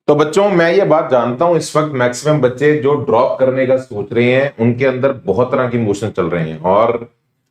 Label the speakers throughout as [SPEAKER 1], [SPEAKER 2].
[SPEAKER 1] तो बच्चों, मैं ये बात जानता हूं, इस वक्त मैक्सिमम बच्चे जो ड्रॉप करने का सोच रहे हैं उनके अंदर बहुत तरह की इमोशन चल रहे हैं। और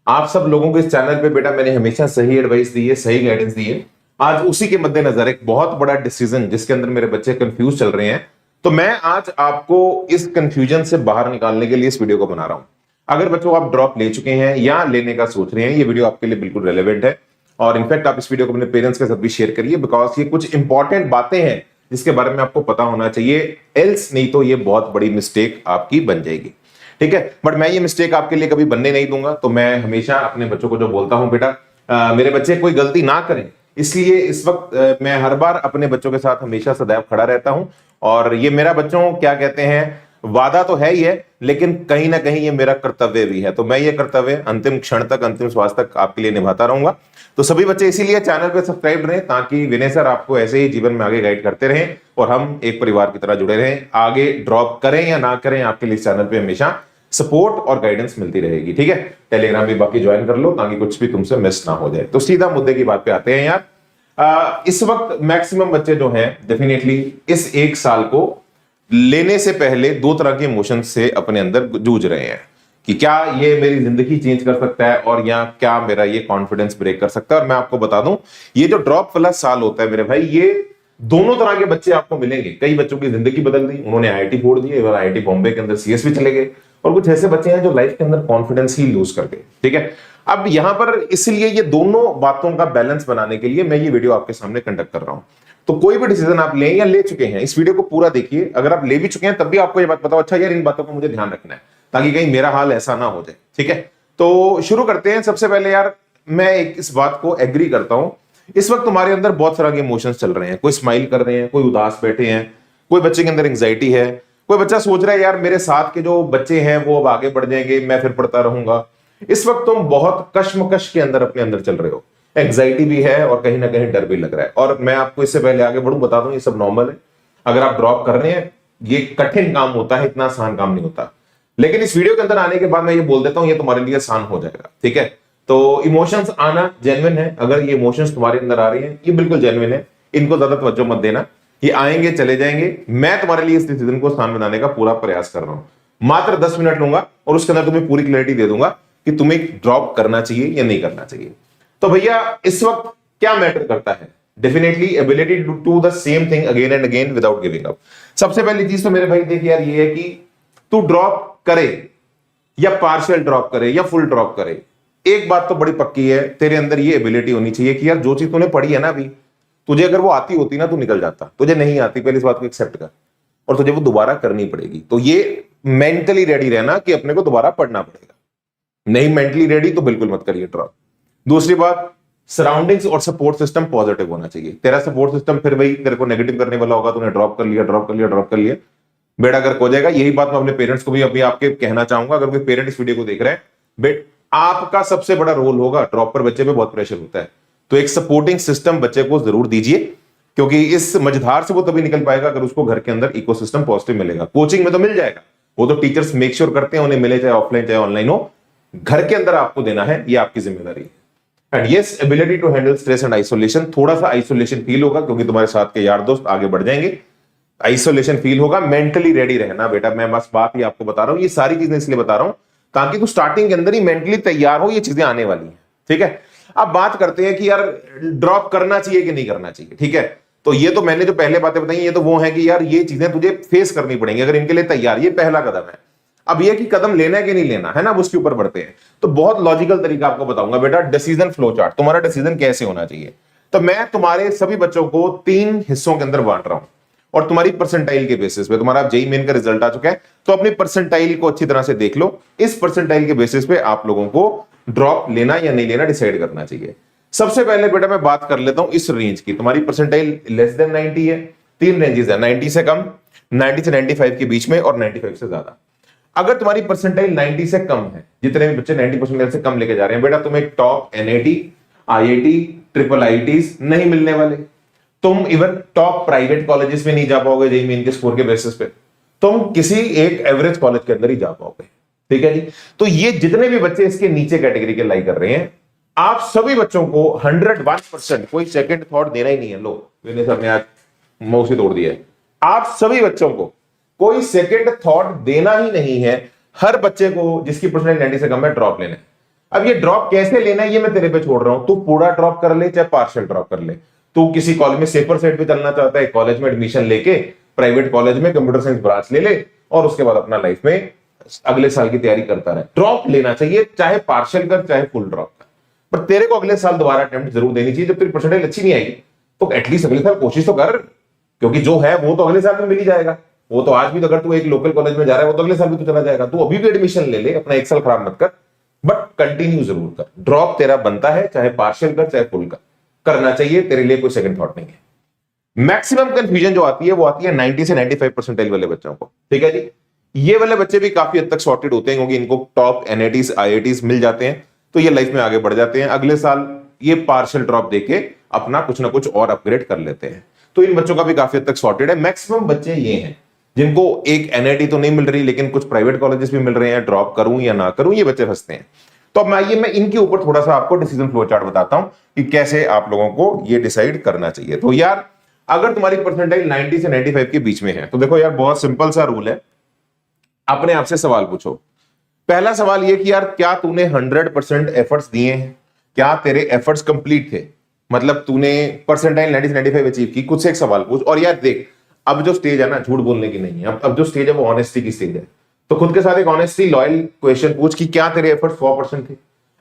[SPEAKER 1] आप सब लोगों को इस चैनल पे बेटा मैंने हमेशा सही एडवाइस दी है, सही गाइडेंस दी है। आज उसी के मद्देनजर एक बहुत बड़ा डिसीजन जिसके अंदर मेरे बच्चे कंफ्यूज चल रहे हैं, तो मैं आज आपको इस कंफ्यूजन से बाहर निकालने के लिए इस वीडियो को बना रहा हूं। अगर बच्चों आप ड्रॉप ले चुके हैं या लेने का सोच रहे हैं, ये वीडियो आपके लिए बिल्कुल रेलेवेंट है। और इनफैक्ट आप इस वीडियो को अपने पेरेंट्स के साथ भी शेयर करिए, बिकॉज ये कुछ इंपॉर्टेंट बातें हैं जिसके बारे में आपको पता होना चाहिए। एल्स नहीं तो ये बहुत बड़ी मिस्टेक आपकी बन जाएगी। ठीक है, बट मैं ये मिस्टेक आपके लिए कभी बनने नहीं दूंगा। तो मैं हमेशा अपने बच्चों को जो बोलता हूं, बेटा मेरे बच्चे कोई गलती ना करें, इसलिए इस वक्त मैं हर बार अपने बच्चों के साथ हमेशा सदैव खड़ा रहता हूं। और ये मेरा बच्चों क्या कहते हैं, वादा तो है ही है, लेकिन कहीं ना कहीं ये मेरा कर्तव्य भी है। तो मैं ये कर्तव्य अंतिम क्षण तक, अंतिम श्वास तक आपके लिए निभाता रहूंगा। तो सभी बच्चे इसीलिए चैनल पे सब्सक्राइब रहें, ताकि विनय सर आपको ऐसे ही जीवन में आगे गाइड करते रहें और हम एक परिवार की तरह जुड़े रहें। आगे ड्रॉप करें या ना करें, आपके लिए इस चैनल पे हमेशा सपोर्ट और गाइडेंस मिलती रहेगी। ठीक है, टेलीग्राम भी बाकी ज्वाइन कर लो ताकि कुछ भी तुमसे मिस ना हो जाए। तो सीधा मुद्दे की बात पे आते हैं यार। इस वक्त मैक्सिमम बच्चे जो हैं डेफिनेटली इस एक साल को लेने से पहले दो तरह के इमोशन से अपने अंदर जूझ रहे हैं कि क्या ये मेरी जिंदगी चेंज कर सकता है और या क्या मेरा ये कॉन्फिडेंस ब्रेक कर सकता है। और मैं आपको बता दूं, ये जो ड्रॉप वाला साल होता है मेरे भाई, ये दोनों तरह के बच्चे आपको मिलेंगे। कई बच्चों की जिंदगी बदल दी, उन्होंने आईआईटी फोड़ दिए और आईआईटी बॉम्बे के अंदर सीएस भी चले गए। और कुछ ऐसे बच्चे हैं जो लाइफ के अंदर कॉन्फिडेंस ही लूज कर गए। ठीक है, अब यहां पर इसलिए ये दोनों बातों का बैलेंस बनाने के लिए मैं ये वीडियो आपके सामने कंडक्ट कर रहा हूं। तो कोई भी डिसीजन आप लें या ले चुके हैं, इस वीडियो को पूरा देखिए। अगर आप ले भी चुके हैं तब भी आपको ये बात बताओ, अच्छा यार इन बातों को मुझे ध्यान रखना है ताकि कहीं मेरा हाल ऐसा ना हो जाए। ठीक है, तो शुरू करते हैं। सबसे पहले यार मैं एक इस बात को एग्री करता हूं, इस वक्त तुम्हारे अंदर बहुत तरह के इमोशंस चल रहे हैं। कोई स्माइल कर रहे हैं, कोई उदास बैठे हैं, कोई बच्चे के अंदर एंग्जाइटी है, कोई बच्चा सोच रहा है यार मेरे साथ के जो बच्चे हैं वो अब आगे बढ़ जाएंगे, मैं फिर पढ़ता रहूंगा। इस वक्त तुम बहुत कश्मकश के अंदर अपने अंदर चल रहे हो, एंग्जाइटी भी है और कहीं ना कहीं डर भी लग रहा है। और मैं आपको इससे पहले आगे बढ़ूं बता दूं, ये सब नॉर्मल है। अगर आप ड्रॉप कर रहे हैं, ये कठिन काम होता है, इतना आसान काम नहीं होता। लेकिन इस वीडियो के अंदर आने के बाद मैं ये बोल देता हूं, ये तुम्हारे लिए आसान हो जाएगा। ठीक है, तो इमोशंस आना जेन्युइन है। अगर ये इमोशंस तुम्हारे अंदर आ रही हैं, ये बिल्कुल जेन्युइन है, इनको ज्यादा तवज्जो मत देना। ये आएंगे चले जाएंगे। मैं तुम्हारे लिए इस डिसीजन को आसान बनाने का पूरा प्रयास कर रहा हूं। मात्र 10 मिनट लूंगा और उसके अंदर तुम्हें पूरी क्लैरिटी दे दूंगा कि तुम्हें ड्रॉप करना चाहिए या नहीं करना चाहिए। तो भैया इस वक्त क्या मैटर करता है? Definitely ability to do the same thing again and again without giving up. सबसे पहली चीज तो मेरे भाई देख यार, ये है कि तू ड्रॉप करे या पार्शियल ड्रॉप करे या फुल ड्रॉप करे, एक बात तो बड़ी पक्की है, तेरे अंदर ये एबिलिटी होनी चाहिए कि यार जो चीज तूने पढ़ी है ना अभी, तुझे अगर वो आती होती ना तू निकल जाता। तुझे नहीं आती, पहले इस बात को एक्सेप्ट कर, और तुझे वो दोबारा करनी पड़ेगी। तो ये मेंटली रेडी रहना कि अपने को दोबारा पढ़ना पड़ेगा। नहीं मेंटली रेडी तो बिल्कुल मत करिए ड्रॉप। दूसरी बात, सराउंडिंग्स और सपोर्ट सिस्टम पॉजिटिव होना चाहिए। तेरा सपोर्ट सिस्टम फिर वही तेरे को नेगेटिव करने वाला होगा, तूने ड्रॉप कर लिया, ड्रॉप कर लिया, ड्रॉप कर लिया, बेड़ा गर्क हो जाएगा। यही बात मैं अपने पेरेंट्स को भी अभी आपके कहना चाहूंगा। अगर कोई पेरेंट इस वीडियो को देख रहे हैं, बेट आपका सबसे बड़ा रोल होगा, ड्रॉप पर बच्चे पे बहुत प्रेशर होता है, तो एक सपोर्टिंग सिस्टम बच्चे को जरूर दीजिए, क्योंकि इस मझधार से वो तभी निकल पाएगा अगर उसको घर के अंदर इकोसिस्टम पॉजिटिव मिलेगा। कोचिंग में तो मिल जाएगा, वो तो टीचर्स मेक श्योर करते हैं, उन्हें मिले चाहे ऑफलाइन चाहे ऑनलाइन हो, घर के अंदर आपको देना है, ये आपकी जिम्मेदारी है। And yes, ability to handle stress and isolation. थोड़ा सा आइसोलेशन फील होगा क्योंकि तुम्हारे साथ के यार दोस्त आगे बढ़ जाएंगे, आइसोलेशन फील होगा। मेंटली रेडी रहना बेटा, मैं बस बात ही आपको बता रहा हूं, ये सारी चीजें इसलिए बता रहा हूं ताकि तू स्टार्टिंग के अंदर ही मेंटली तैयार हो, ये चीजें आने वाली हैं। ठीक है, अब बात करते हैं कि यार ड्रॉप करना चाहिए कि नहीं करना चाहिए। ठीक है, तो ये तो मैंने जो पहले बातें बताई, ये तो वो है कि यार ये चीजें तुझे फेस करनी पड़ेंगी अगर इनके लिए तैयार, ये पहला कदम है। अब ये कि कदम लेना है कि नहीं लेना है ना, अब उसके ऊपर बढ़ते हैं। तो बहुत लॉजिकल तरीका आपको बताऊंगा बेटा, डिसीजन फ्लो चार्ट, तुम्हारा डिसीजन कैसे होना चाहिए। तो मैं तुम्हारे सभी बच्चों को 3 हिस्सों के अंदर बांट रहा हूं और तुम्हारी परसेंटाइल के बेसिस पे, तुम्हारा जेईई मेन का रिजल्ट आ चुका है, तो अपनी परसेंटाइल को अच्छी तरह से देख लो। इस परसेंटाइल के बेसिस पे आप लोगों को ड्रॉप लेना या नहीं लेना डिसाइड करना चाहिए। सबसे पहले बेटा मैं बात कर लेता हूं इस रेंज की। तुम्हारी परसेंटाइल लेस देन 90 है, 3 रेंजेस है, 90 से कम, 90 से 95 के बीच में और 95 से ज्यादा। अगर तुम्हारी परसेंटाइल 90 से कम है, जितने भी बच्चे 90 परसेंटाइल से कम लेके जा रहे हैं बेटा, तुम्हें top NIT, IIT, triple IITs नहीं मिलने वाले। तुम इवन टॉप प्राइवेट कॉलेजेस में नहीं जा पाओगे जेईई मेन के स्कोर के बेसिस पे, तुम किसी एक एवरेज कॉलेज के अंदर ही जा पाओगे। ठीक है जी, तो ये जितने भी बच्चे इसके नीचे कैटेगरी के लाई कर रहे हैं, आप सभी बच्चों को 101%, कोई सेकंड थॉट देना ही नहीं है। लो विनय सर ने आज मौसी तोड़ दिया है, आप सभी बच्चों को कोई सेकंड थॉट देना ही नहीं है। हर बच्चे को जिसकी परसेंटेज 90 से कम है ड्रॉप लेना है। अब ये ड्रॉप कैसे लेना है ये मैं तेरे पे छोड़ रहा हूं, तू पूरा ड्रॉप कर ले चाहे पार्शियल ड्रॉप कर ले। तू किसी कॉलेज में सेफर साइड पे चलना चाहता है, कॉलेज में एडमिशन लेके प्राइवेट कॉलेज में कंप्यूटर साइंस ब्रांच ले ले और उसके बाद अपना लाइफ में अगले साल की तैयारी करता रहे। ड्रॉप लेना चाहिए, चाहे पार्शियल कर चाहे फुल ड्रॉप कर, पर तेरे को अगले साल दोबारा अटेम्प्ट जरूर देनी चाहिए। जब तेरी परसेंटेज अच्छी नहीं आएगी तो एटलीस्ट अगले साल कोशिश तो कर, क्योंकि जो है वो तो अगले साल में मिल ही जाएगा। वो तो आज भी अगर तू एक लोकल कॉलेज में जा रहा है वो तो अगले साल भी तो चला जाएगा। तू अभी भी एडमिशन ले ले, अपना एक साल खराब मत कर, बट कंटिन्यू जरूर कर। ड्रॉप तेरा बनता है, चाहे पार्शियल कर चाहे फुल कर, करना चाहिए, तेरे लिए कोई सेकंड थॉट नहीं है। मैक्सिमम कंफ्यूजन जो आती है वो आती है 90 से 95 परसेंटाइल वाले बच्चों को, ठीक है जी। ये वाले बच्चे भी काफी हद तक सॉर्टेड होते हैं क्योंकि इनको टॉप एनआईटीज आईआईटीज मिल जाते हैं, तो ये लाइफ में आगे बढ़ जाते हैं। अगले साल ये पार्शियल ड्रॉप देके अपना कुछ ना कुछ और अपग्रेड कर लेते हैं, तो इन बच्चों का भी काफी हद तक सॉर्टेड है। मैक्सिमम बच्चे ये हैं जिनको एक एनआईटी तो नहीं मिल रही लेकिन कुछ प्राइवेट कॉलेजेस भी मिल रहे हैं, ड्रॉप करूं या ना करूं ये बच्चे फंसते हैं। तो अब मैं इनके ऊपर थोड़ा सा आपको डिसीजन फ्लो चार्ट बताता हूं कि कैसे आप लोगों को ये डिसाइड करना चाहिए। तो यार अगर तुम्हारी परसेंटाइल 90 से 95 के बीच में है तो देखो यार बहुत सिंपल सा रूल है, अपने आप से सवाल पूछो। पहला सवाल ये कि यार क्या तूने 100% एफर्ट्स दिए हैं, क्या तेरे एफर्ट्स कंप्लीट थे, मतलब तूने परसेंटाइल 90 से 95 अचीव की। कुछ से एक सवाल पूछ। और यार देख अब जो स्टेज है ना झूठ बोलने की नहीं है, अब जो स्टेज है वो ऑनेस्टी की स्टेज है, तो खुद के साथ एक ऑनेस्टी लॉयल क्वेश्चन पूछ कि क्या तेरे एफर्ट्स 100% थे।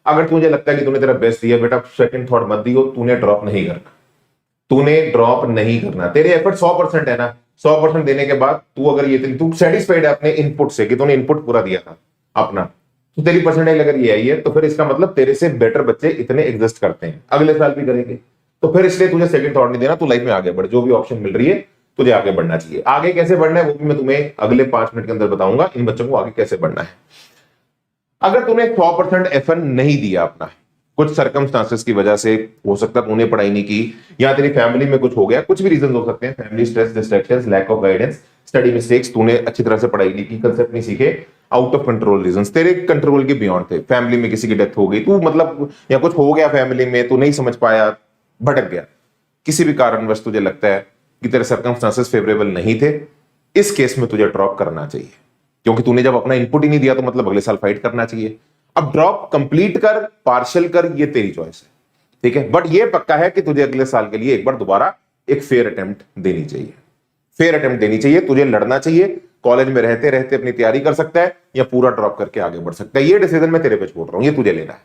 [SPEAKER 1] अगर तुझे लगता है कि तूने तेरा बेस्ट दिया, बेटा सेकंड थॉट मत दियो, तूने ड्रॉप नहीं करना, तूने ड्रॉप नहीं करना। तेरे एफर्ट 100% है ना, 100% देने के बाद तू अगर ये तू सेटिस्फाइड है अपने इनपुट से कि तूने इनपुट पूरा दिया था अपना, तो तेरी परसेंटाइल अगर ये आई है तो फिर इसका मतलब तेरे से बेटर बच्चे इतने एग्जिस्ट करते हैं, अगले साल भी करेंगे। तो फिर इसलिए तुझे सेकंड थॉट नहीं देना, तू लाइफ में आगे बढ़, जो भी ऑप्शन मिल रही है तुझे आगे बढ़ना चाहिए। आगे कैसे बढ़ना है वो भी मैं तुम्हें अगले 5 मिनट के अंदर बताऊंगा, इन बच्चों को आगे कैसे बढ़ना है। अगर तूने 100% एफर्ट नहीं दिया अपना, कुछ सर्कमस्टांसेस की वजह से, हो सकता है तूने पढ़ाई नहीं की या तेरी फैमिली में कुछ हो गया, कुछ भी रीजन हो सकते हैं, family stress, distractions, lack of guidance, study mistakes, तूने अच्छी तरह से पढ़ाई नहीं की, कंसेप्ट नहीं सीखे, आउट ऑफ कंट्रोल रीजंस, तेरे कंट्रोल के बियॉन्ड थे, फैमिली में किसी की डेथ हो गई, तू मतलब या कुछ हो गया फैमिली में, तू नहीं समझ पाया, भटक गया, किसी भी कारणवश तुझे लगता है कि तेरे सर्कमस्टांसेस फेवरेबल नहीं थे, इस केस में तुझे ड्रॉप करना चाहिए, क्योंकि तूने जब अपना इनपुट ही नहीं दिया तो मतलब अगले साल फाइट करना चाहिए। अब ड्रॉप कंप्लीट कर, पार्शियल कर, ये तेरी चॉइस है, ठीक है। बट ये पक्का है कि तुझे अगले साल के लिए एक बार दोबारा एक फेयर अटेम्प्ट देनी चाहिए, फेयर अटेम्प्ट देनी चाहिए, तुझे लड़ना चाहिए। कॉलेज में रहते रहते अपनी तैयारी कर सकता है या पूरा ड्रॉप करके आगे बढ़ सकता है, ये डिसीजन मैं तेरे पे छोड़ रहा हूं, ये तुझे लेना है,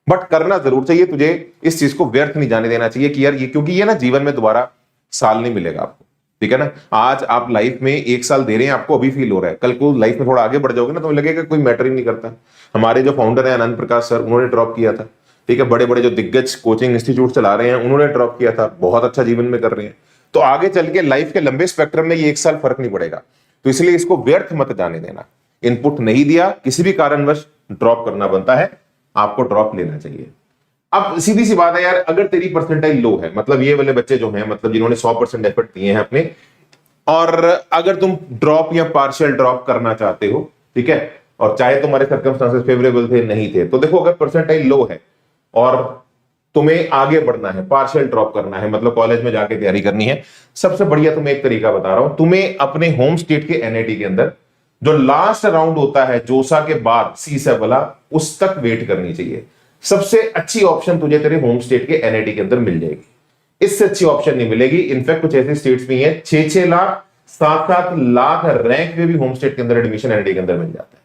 [SPEAKER 1] बट करना जरूर चाहिए। तुझे इस चीज को व्यर्थ नहीं जाने देना चाहिए कि यार ये, क्योंकि ये ना जीवन में दोबारा साल नहीं मिलेगा आपको, ठीक है ना। आज आप लाइफ में 1 साल दे रहे हैं, आपको अभी फील हो रहा है, कल को लाइफ में थोड़ा आगे बढ़ जाओगे ना तो लगेगा कोई मैटर ही नहीं करता। हमारे जो फाउंडर है आनंद प्रकाश सर, उन्होंने ड्रॉप किया था, ठीक है। बड़े बड़े जो दिग्गज कोचिंग इंस्टीट्यूट चला रहे हैं उन्होंने ड्रॉप किया था, बहुत अच्छा जीवन में कर रहे हैं। तो आगे चल के लाइफ के लंबे स्पेक्ट्रम में ये 1 साल फर्क नहीं पड़ेगा, तो इसलिए इसको व्यर्थ मत जाने देना। इनपुट नहीं दिया, किसी भी कारणवश ड्रॉप करना बनता है, आपको ड्रॉप लेना चाहिए। अब सीधी सी बात है यार, अगर तेरी परसेंटाइल लो है, मतलब ये वाले बच्चे जो हैं, मतलब जिन्होंने 100% एफर्ट दिए हैं अपने, और अगर तुम ड्रॉप या पार्शियल ड्रॉप करना चाहते हो, ठीक है, और चाहे तुम्हारे सर्कमस्टांसेस फेवरेबल थे नहीं थे, तो देखो अगर परसेंटाइल लो है और तुम्हें आगे बढ़ना है, पार्शियल ड्रॉप करना है, मतलब कॉलेज में जाके तैयारी करनी है, सबसे बढ़िया तुम्हें एक तरीका बता रहा हूं, तुम्हें अपने होम स्टेट के एनआईटी के अंदर जो लास्ट राउंड होता है जोसा के बाद सीसा वाला, उस तक वेट करनी चाहिए। सबसे अच्छी ऑप्शन तुझे तेरे होम स्टेट के एनआईटी के अंदर मिल जाएगी, इससे अच्छी ऑप्शन नहीं मिलेगी। इनफैक्ट कुछ ऐसे स्टेट्स भी हैं 6-6 लाख 7-7 लाख रैंक में भी होम स्टेट के अंदर एडमिशन एनआईटी के अंदर मिल जाता है,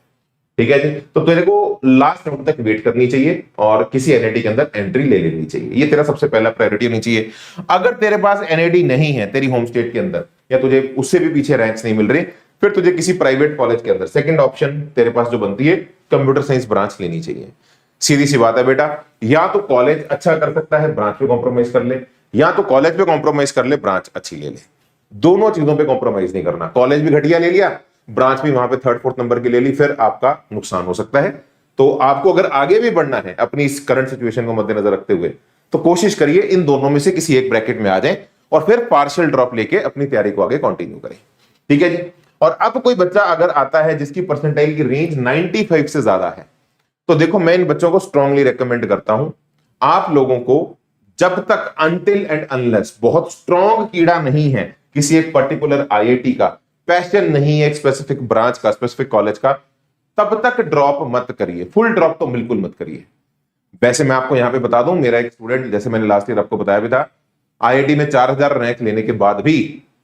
[SPEAKER 1] ठीक है जी। तो तेरे को लास्ट राउंड तक वेट करनी चाहिए और किसी एनआईटी के अंदर एंट्री ले लेनी चाहिए, ये तेरा सबसे पहला प्रायोरिटी होनी चाहिए। अगर तेरे पास एनआईटी नहीं है तेरी होम स्टेट के अंदर, या तुझे उससे भी पीछे रैंक्स नहीं मिल रहे, फिर तुझे किसी प्राइवेट कॉलेज के अंदर सेकंड ऑप्शन तेरे पास जो बनती है कंप्यूटर साइंस ब्रांच लेनी चाहिए। सीधी सी बात है बेटा, या तो कॉलेज अच्छा कर सकता है ब्रांच पे कॉम्प्रोमाइज कर ले, या तो कॉलेज पे कॉम्प्रोमाइज कर ले ब्रांच अच्छी ले ले, दोनों चीजों पे कॉम्प्रोमाइज नहीं करना। कॉलेज भी घटिया ले लिया, ब्रांच भी वहां पे 3rd-4th नंबर की ले ली, फिर आपका नुकसान हो सकता है। तो आपको अगर आगे भी बढ़ना है अपनी इस करंट सिचुएशन को मद्देनजर रखते हुए, तो कोशिश करिए इन दोनों में से किसी एक ब्रैकेट में आ जाए और फिर पार्शियल ड्रॉप लेके अपनी तैयारी को आगे कंटिन्यू करें, ठीक है जी। और अब कोई बच्चा अगर आता है जिसकी परसेंटाइल की रेंज 95 से ज्यादा है, तो देखो मैं इन बच्चों को स्ट्रांगली रेकमेंड करता हूं, आप लोगों को जब तक अनटिल एंड अनलेस बहुत स्ट्रांग कीड़ा नहीं है किसी एक पर्टिकुलर आईआईटी का, पैशन नहीं है एक स्पेसिफिक ब्रांच का, स्पेसिफिक कॉलेज का, तब तक ड्रॉप मत करिए। फुल ड्रॉप तो बिल्कुल मत करिए। वैसे मैं आपको यहां पे बता दूं, मेरा एक स्टूडेंट, जैसे मैंने लास्ट ईयर आपको बताया भी था, आईआईटी में 4000 रैंक लेने के बाद भी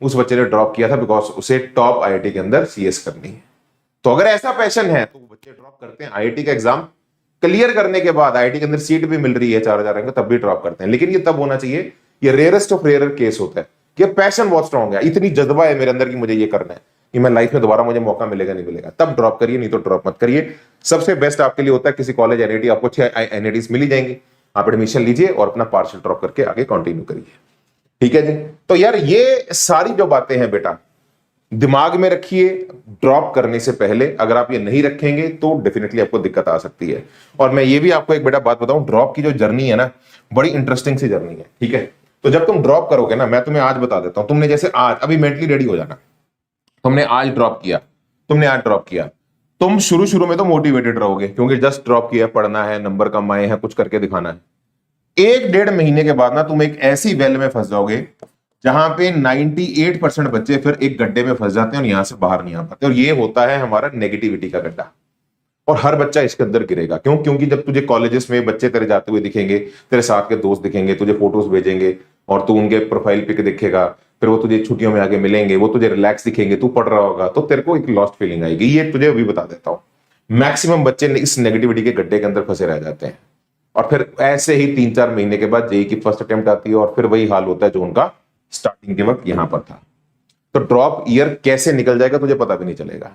[SPEAKER 1] उस बच्चे ने ड्रॉप किया था, बिकॉज उसे टॉप आईआईटी के अंदर सीएस करनी है। तो अगर ऐसा पैशन है तो बच्चे ड्रॉप करते हैं। आईआईटी का एग्जाम क्लियर करने के बाद आईआईटी के अंदर सीट भी मिल रही है 4000 रैंक, तब भी ड्रॉप करते हैं। लेकिन ये तब होना चाहिए, ये रेयरेस्ट ऑफ रेयर केस होता है कि पैशन बहुत स्ट्रांग है, इतनी जज्बा है मेरे अंदर कि मुझे ये करना है, कि मैं लाइफ में दोबारा मुझे मौका मिलेगा नहीं मिलेगा, तब ड्रॉप करिए, नहीं तो ड्रॉप मत करिए। सबसे बेस्ट आपके लिए होता है किसी कॉलेज एनआईटी, आपको अच्छी एनआईटीज मिली जाएंगी, आप एडमिशन लीजिए और अपना पार्शियल ड्रॉप करके आगे कंटिन्यू करिए। ठीक है जी। तो यार ये सारी जो बातें हैं बेटा दिमाग में रखिए ड्रॉप करने से पहले। अगर आप ये नहीं रखेंगे तो डेफिनेटली आपको दिक्कत आ सकती है। और मैं ये भी आपको एक बेटा बात बताऊं, ड्रॉप की जो जर्नी है ना, बड़ी इंटरेस्टिंग सी जर्नी है। ठीक है, तो जब तुम ड्रॉप करोगे ना, मैं तुम्हें आज बता देता हूं, तुमने जैसे आज अभी मेंटली रेडी हो जाना, तुमने आज ड्रॉप किया, तुम शुरू शुरू में तो मोटिवेटेड रहोगे क्योंकि जस्ट ड्रॉप किया, पढ़ना है, नंबर कम आए हैं, कुछ करके दिखाना है। 1-1.5 महीने के बाद ना तुम एक ऐसी वेल में फंस जाओगे जहां पे 98% बच्चे फिर एक गड्ढे में फंस जाते हैं और यहां से बाहर नहीं आ पाते। और ये होता है हमारा नेगेटिविटी का गड्ढा, और हर बच्चा इसके अंदर गिरेगा। क्यों? क्योंकि जब तुझे कॉलेजेस में बच्चे तेरे जाते हुए दिखेंगे, तेरे साथ के दोस्त दिखेंगे, तुझे फोटोज भेजेंगे और तू उनके प्रोफाइल पिक देखेगा, फिर वो तुझे छुट्टियों में आगे मिलेंगे, वो तुझे रिलैक्स दिखेंगे, तू पढ़ रहा होगा, तो तेरे को एक लॉस्ट फीलिंग आएगी। ये तुझे अभी बता देता हूं, मैक्सिमम बच्चे इस नेगेटिविटी के गड्ढे के अंदर फंसे रह जाते हैं। और फिर ऐसे ही 3-4 महीने के बाद जेईई की फर्स्ट अटेम्प्ट आती है और फिर वही हाल होता है जो उनका स्टार्टिंग के वक्त यहां पर था। तो ड्रॉप ईयर कैसे निकल जाएगा तुझे पता भी नहीं चलेगा।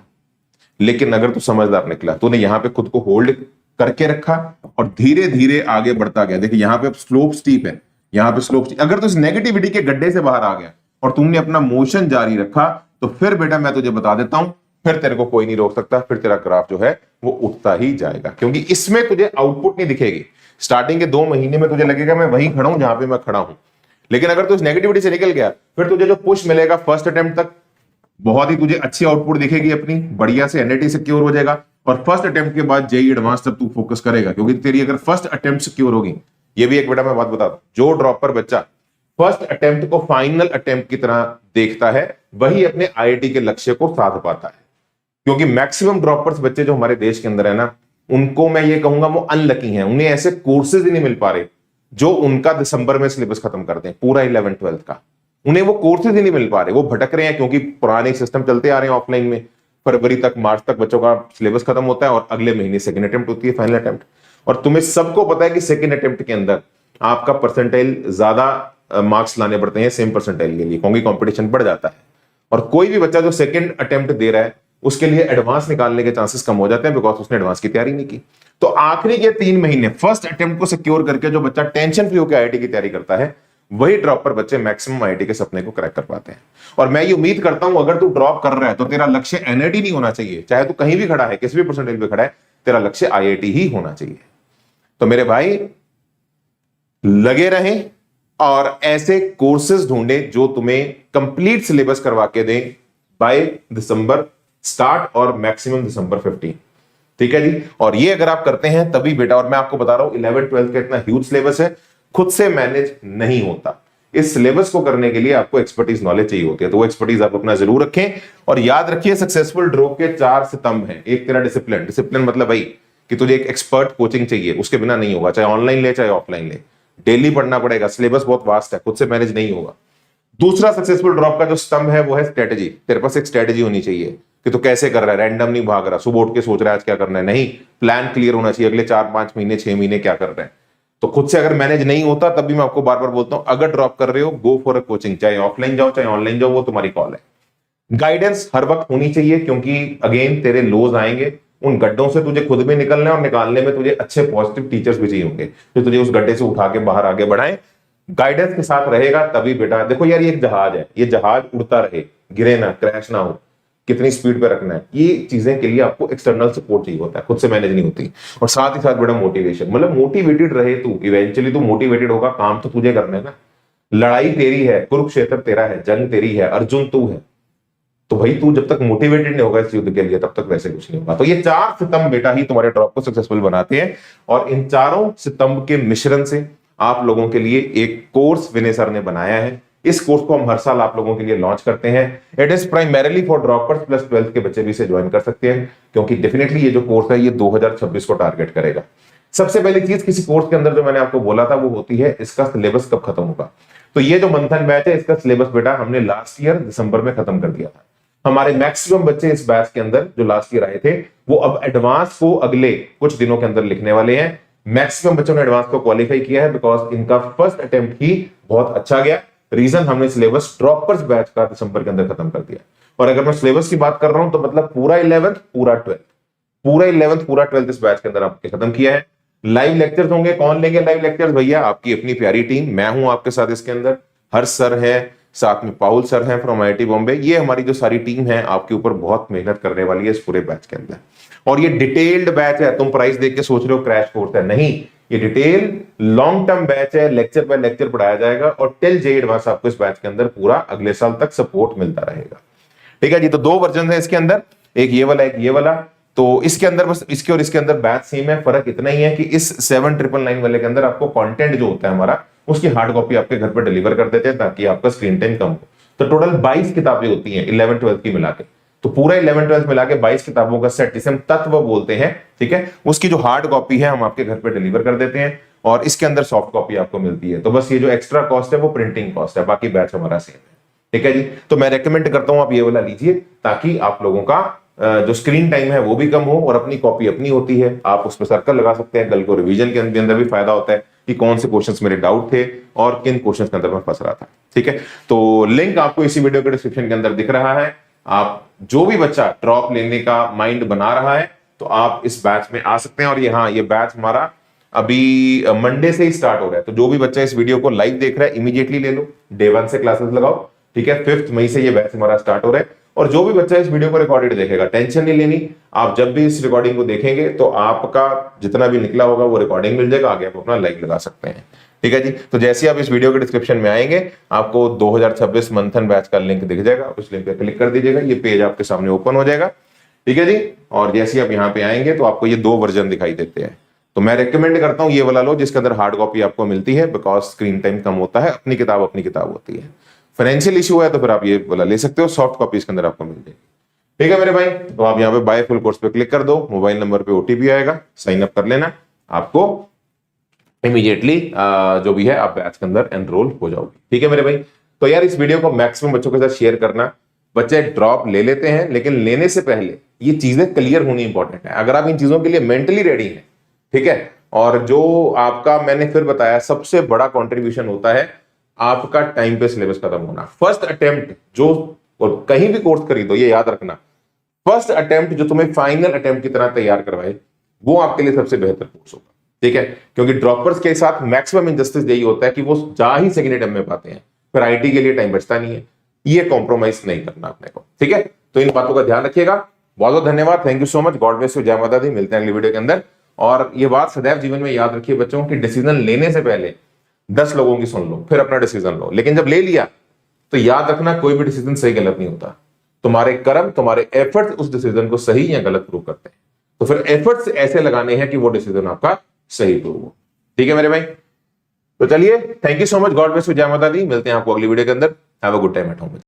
[SPEAKER 1] लेकिन अगर तू समझदार निकला, तूने यहां पे खुद को होल्ड करके रखा और धीरे धीरे आगे बढ़ता गया। देखिए यहां पे स्लोप स्टीप है, यहां पे स्लोप स्टीप। अगर तू इस नेगेटिविटी के गड्ढे से बाहर आ गया और तुमने अपना मोशन जारी रखा, तो फिर बेटा मैं तुझे बता देता हूं, फिर तेरे को कोई नहीं रोक सकता, फिर तेरा ग्राफ जो है वो उठता ही जाएगा। क्योंकि इसमें तुझे आउटपुट नहीं दिखेगी। स्टार्टिंग के 2 महीने में तुझे लगेगा मैं वहीं खड़ा हूं जहां पे मैं खड़ा हूं, लेकिन अगर तू इस नेगेटिविटी से निकल गया, फिर तुझे जो पुश मिलेगा फर्स्ट अटेम्प्ट तक, बहुत ही तुझे अच्छी आउटपुट दिखेगी अपनी, बढ़िया से एनआईटी सिक्योर हो जाएगा। और फर्स्ट अटेम्प्ट के बाद जेईई एडवांस तब तू फोकस करेगा, क्योंकि तेरी अगर फर्स्ट अटेम्प्ट सिक्योर होगी, ये भी एक बेटा मैं बात बता दूं, जो ड्रॉपर बच्चा फर्स्ट अटेम्प्ट को फाइनल अटेम्प्ट की तरह देखता है, वही अपने आईआईटी के लक्ष्य को साध पाता है। क्योंकि मैक्सिमम ड्रॉपर्स बच्चे जो हमारे देश के अंदर है ना, उनको मैं ये कहूंगा वो अनलकी हैं, उन्हें ऐसे कोर्सेज ही नहीं मिल पा रहे जो उनका दिसंबर में सिलेबस खत्म कर दें, पूरा 11th-12th का। उन्हें वो कोर्सेज ही नहीं मिल पा रहे, वो भटक रहे हैं, क्योंकि पुराने सिस्टम चलते आ रहे हैं ऑफलाइन में। फरवरी तक, मार्च तक बच्चों का सिलेबस खत्म होता है और अगले महीने सेकंड अटेम्प्ट होती है, फाइनल अटेम्प्ट। और तुम्हें सबको पता है कि सेकंड अटेम्प्ट के अंदर आपका परसेंटाइल ज्यादा मार्क्स लाने पड़ते हैं सेम परसेंटाइल के लिए, क्योंकि कॉम्पिटिशन बढ़ जाता है। और कोई भी बच्चा जो सेकंड अटेम्प्ट दे रहा है, उसके लिए एडवांस निकालने के चांसेस कम हो जाते हैं, बिकॉज उसने एडवांस की तैयारी नहीं की। तो आखिरी के 3 महीने फर्स्ट अटेम्प्ट को सिक्योर करके जो बच्चा टेंशन फ्री होकर आईआईटी की तैयारी करता है, वही ड्रॉपर बच्चे मैक्सिमम आईआईटी के सपने को क्रैक कर पाते हैं। और मैं ये उम्मीद करता हूं, अगर तू ड्रॉप कर रहा है तो तेरा लक्ष्य एनआईटी नहीं होना चाहिए, चाहे तू कहीं भी खड़ा है, किसी भी परसेंटेज पे खड़ा है, तेरा लक्ष्य आईआईटी ही होना चाहिए। तो मेरे भाई लगे रहें और ऐसे कोर्सेज ढूंढे जो तुम्हें कंप्लीट सिलेबस करवा के दें बाय दिसंबर स्टार्ट और मैक्सिमम दिसंबर 15। ठीक है जी। और ये अगर आप करते हैं तभी बेटा, और मैं आपको बता रहा हूं 11th-12th का इतना ह्यूज सिलेबस है, खुद से मैनेज नहीं होता। इस सिलेबस को करने के लिए आपको एक्सपर्टीज नॉलेज चाहिए होती है, तो वो एक्सपर्टीज आप अपना जरूर रखें। और याद रखिए सक्सेसफुल ड्रॉप के 4 स्तंभ हैं। एक तेरा डिसिप्लिन, डिसिप्लिन मतलब भाई कि तुझे एक एक्सपर्ट कोचिंग चाहिए, उसके बिना नहीं होगा, चाहे ऑनलाइन ले चाहे ऑफलाइन ले, डेली पढ़ना पड़ेगा, सिलेबस बहुत वास्ट है, खुद से मैनेज नहीं होगा। दूसरा सक्सेसफुल ड्रॉप का जो स्तंभ है वो है स्ट्रेटेजी। तेरे पास एक स्ट्रेटेजी होनी चाहिए कि तू कैसे कर रहा है, रैंडम नहीं भाग रहा, सुबह उठ के सोच रहा है आज क्या करना है, नहीं, प्लान क्लियर होना चाहिए, अगले 4-5 महीने 6 महीने क्या कर रहे हैं। तो खुद से अगर मैनेज नहीं होता, तब भी मैं आपको बार बार बोलता हूं, अगर ड्रॉप कर रहे हो, गो फॉर अ कोचिंग, चाहे ऑफलाइन जाओ चाहे ऑनलाइन जाओ, वो तुम्हारी कॉल है। गाइडेंस हर वक्त होनी चाहिए, क्योंकि अगेन तेरे लोज आएंगे, उन गड्ढों से तुझे खुद भी निकलना है और निकालने में तुझे अच्छे पॉजिटिव टीचर्स भी चाहिए होंगे जो तुझे उस गड्ढे से उठा के बाहर आगे बढ़ाएं। गाइडेंस के साथ रहेगा तभी बेटा। देखो यार, ये एक जहाज है, ये जहाज उड़ता रहे, गिरे ना, क्रैश ना हो, कितनी स्पीड पे रखना है, ये चीजें के लिए आपको एक्सटर्नल सपोर्ट चाहिए होता है, खुद से मैनेज नहीं होती। और साथ ही साथ बेटा मोटिवेशन, मतलब मोटिवेटेड रहे तू, इवेंचुअली तू मोटिवेटेड होगा, काम तो तुझे करना है ना, लड़ाई तेरी है, कुरुक्षेत्र तेरा है, जंग तेरी है, अर्जुन तू है। तो भाई तू जब तक मोटिवेटेड नहीं होगा इस युद्ध के लिए, तब तक वैसे कुछ नहीं होगा। तो ये 4 स्तंभ बेटा ही तुम्हारे ड्रॉप को सक्सेसफुल बनाते हैं। और इन चारों स्तंभ के मिश्रण से आप लोगों के लिए एक कोर्स विनय सर ने बनाया है, इस कोर्स को हम हर साल आप लोगों के लिए लॉन्च करते हैं। It is primarily for droppers plus 12th के बच्चे भी इसे ज्वाइन कर सकते हैं, क्योंकि डेफिनेटली ये जो कोर्स है ये 2026 को टारगेट करेगा। सबसे पहली चीज किसी कोर्स के अंदर जो मैंने आपको बोला था वो होती है इसका सिलेबस कब खत्म होगा। तो ये जो मंथन बैच है इसका सिलेबस बेटा हमने लास्ट ईयर दिसंबर में खत्म कर दिया था। हमारे मैक्सिमम बच्चे इस बैच के अंदर जो लास्ट ईयर आए थे वो अब एडवांस को अगले कुछ दिनों के अंदर लिखने वाले हैं। मैक्सिमम बच्चों ने एडवांस को क्वालिफाई किया है बिकॉज इनका फर्स्ट अटेम्प्ट ही बहुत अच्छा गया। रीजन हमने सिलेबस ड्रॉपर्स बैच का दिसंबर के अंदर खत्म कर दिया। और अगर मैं सिलेबस की बात कर रहा हूं तो मतलब पूरा 11th पूरा 12th इस बैच के अंदर आपके खत्म किया है। लाइव लेक्चर्स होंगे, कौन लेंगे लाइव लेक्चर्स? भैया आपकी अपनी प्यारी टीम, मैं हूं आपके साथ इसके अंदर, हर सर है, साथ में पाउल सर हैं फ्रॉम IIT बॉम्बे। ये हमारी जो सारी टीम है आपके ऊपर बहुत मेहनत करने वाली है इस पूरे बैच के अंदर। और ये डिटेल्ड बैच है। तुम प्राइस देख के सोच रहे हो क्रैश कोर्स है, नहीं, ये डिटेल लॉन्ग टर्म बैच है। लेक्चर बाय लेक्चर पढ़ाया जाएगा और टिल जे एडवांस आपको इस बैच के अंदर पूरा अगले साल तक सपोर्ट मिलता रहेगा। ठीक है जी। तो 2 वर्जन है इसके अंदर, एक ये वाला एक ये वाला। तो इसके अंदर बस इसके और इसके अंदर बैच सेम है, फर्क इतना ही है कि इस 7999 वाले के अंदर आपको कंटेंट जो होता है हमारा उसकी हार्ड कॉपी आपके घर पर डिलीवर कर देते हैं ताकि आपका स्क्रीन टाइम कम हो। तो टोटल 22 किताबें होती हैं 11th 12th की मिला के। तो पूरा 11th 12th मिला के 22 किताबों का सेट जिसे हम तत्व बोलते हैं, ठीक है, उसकी जो हार्ड कॉपी है हम आपके घर पे डिलीवर कर देते हैं और इसके अंदर सॉफ्ट कॉपी आपको मिलती है। तो बस ये जो एक्स्ट्रा कॉस्ट है वो प्रिंटिंग कॉस्ट है, बाकी बैच हमारा सेम है। ठीक है जी। तो मैं रेकमेंड करता हूं आप ये वाला लीजिए ताकि आप लोगों का जो स्क्रीन टाइम है वो भी कम हो और अपनी कॉपी अपनी होती है, आप उस पर सर्कल लगा सकते हैं। कल को रिवीजन के अंदर भी फायदा होता है कि कौन से क्वेश्चंस मेरे डाउट थे और किन क्वेश्चंस के अंदर मैं फंस रहा था। ठीक है। तो लिंक आपको इसी वीडियो के डिस्क्रिप्शन के अंदर दिख रहा है। आप जो भी बच्चा ड्रॉप लेने का माइंड बना रहा है तो आप इस बैच में आ सकते हैं। और ये बैच हमारा अभी मंडे से ही स्टार्ट हो रहा है। तो जो भी बच्चा इस वीडियो को लाइव देख रहा है इमीडिएटली ले लो, डे 1 से क्लासेस लगाओ। ठीक है। 5 मई से ये बैच हमारा स्टार्ट हो रहा है। और जो भी बच्चा इस वीडियो को रिकॉर्डेड देखेगा, टेंशन नहीं लेनी, आप जब भी इस रिकॉर्डिंग को देखेंगे तो आपका जितना भी निकला होगा वो रिकॉर्डिंग मिल जाएगा, आगे आप अपना लाइक लगा सकते हैं। ठीक है जी। तो जैसे आप इस वीडियो के डिस्क्रिप्शन में आएंगे आपको 2026 मंथन बैच का लिंक दिख जाएगा, उस लिंक पे क्लिक कर दीजिएगा, ये पेज आपके सामने ओपन हो जाएगा। ठीक है जी। और जैसे आप यहाँ पे आएंगे तो आपको ये 2 वर्जन दिखाई देते हैं। तो मैं रेकमेंड करता हूँ ये वाला लो जिसके अंदर हार्ड कॉपी आपको मिलती है बिकॉज स्क्रीन टाइम कम होता है, अपनी किताब होती है। फाइनेंशियल इशू है तो फिर आप ये वाला ले सकते हो, सॉफ्ट कॉपी इसके अंदर आपको मिल जाएगी। ठीक है मेरे भाई। तो आप यहाँ पे बाय फुल कोर्स पे क्लिक कर दो, मोबाइल नंबर पे OTP आएगा, साइन अप कर लेना, आपको इमीडिएटली जो भी है आप बैच के अंदर एनरोल हो जाओगे। ठीक है मेरे भाई। तो यार इस वीडियो को मैक्सिमम बच्चों के साथ शेयर करना। बच्चे ड्रॉप ले लेते हैं लेकिन लेने से पहले ये चीजें क्लियर होनी इंपॉर्टेंट है। अगर आप इन चीजों के लिए मेंटली रेडी हैं, ठीक है, और जो आपका मैंने फिर बताया सबसे बड़ा कॉन्ट्रीब्यूशन होता है आपका टाइम पे सिलेबस खत्म होना। फर्स्ट अटेम्प्ट जो, और कहीं भी कोर्स खरीदो ये याद रखना, फर्स्ट अटेम्प्ट जो तुम्हें फाइनल अटेम्प्ट की तरह तैयार करवाए वो आपके लिए सबसे बेहतर कोर्स होगा। ठीक है। क्योंकि ड्रॉपर्स के साथ मैक्सिमम इनजस्टिस यही होता है कि वो जा ही सेकेंड अटेम्प्ट में पाते हैं, फिर IIT के लिए टाइम बचता नहीं है। ये कॉम्प्रोमाइज नहीं करना अपने को। ठीक है। तो इन बातों का ध्यान रखिएगा। बहुत बहुत धन्यवाद, thank you so much, God bless you, जय माता दी। मिलते हैं अगली वीडियो के अंदर। और ये बात सदैव जीवन में याद रखिए बच्चों की डिसीजन लेने से पहले 10 लोगों की सुन लो फिर अपना डिसीजन लो, लेकिन जब ले लिया तो याद रखना कोई भी डिसीजन सही गलत नहीं होता। तुम्हारे कर्म, तुम्हारे एफर्ट्स उस डिसीजन को सही या गलत प्रूव करते हैं। तो फिर एफर्ट्स ऐसे लगाने हैं कि वो डिसीजन आपका सही प्रूव हो। ठीक है मेरे भाई। तो चलिए, thank you so much, God bless you, जय माता दी। मिलते हैं आपको अगली वीडियो के अंदर। Have a good time at home.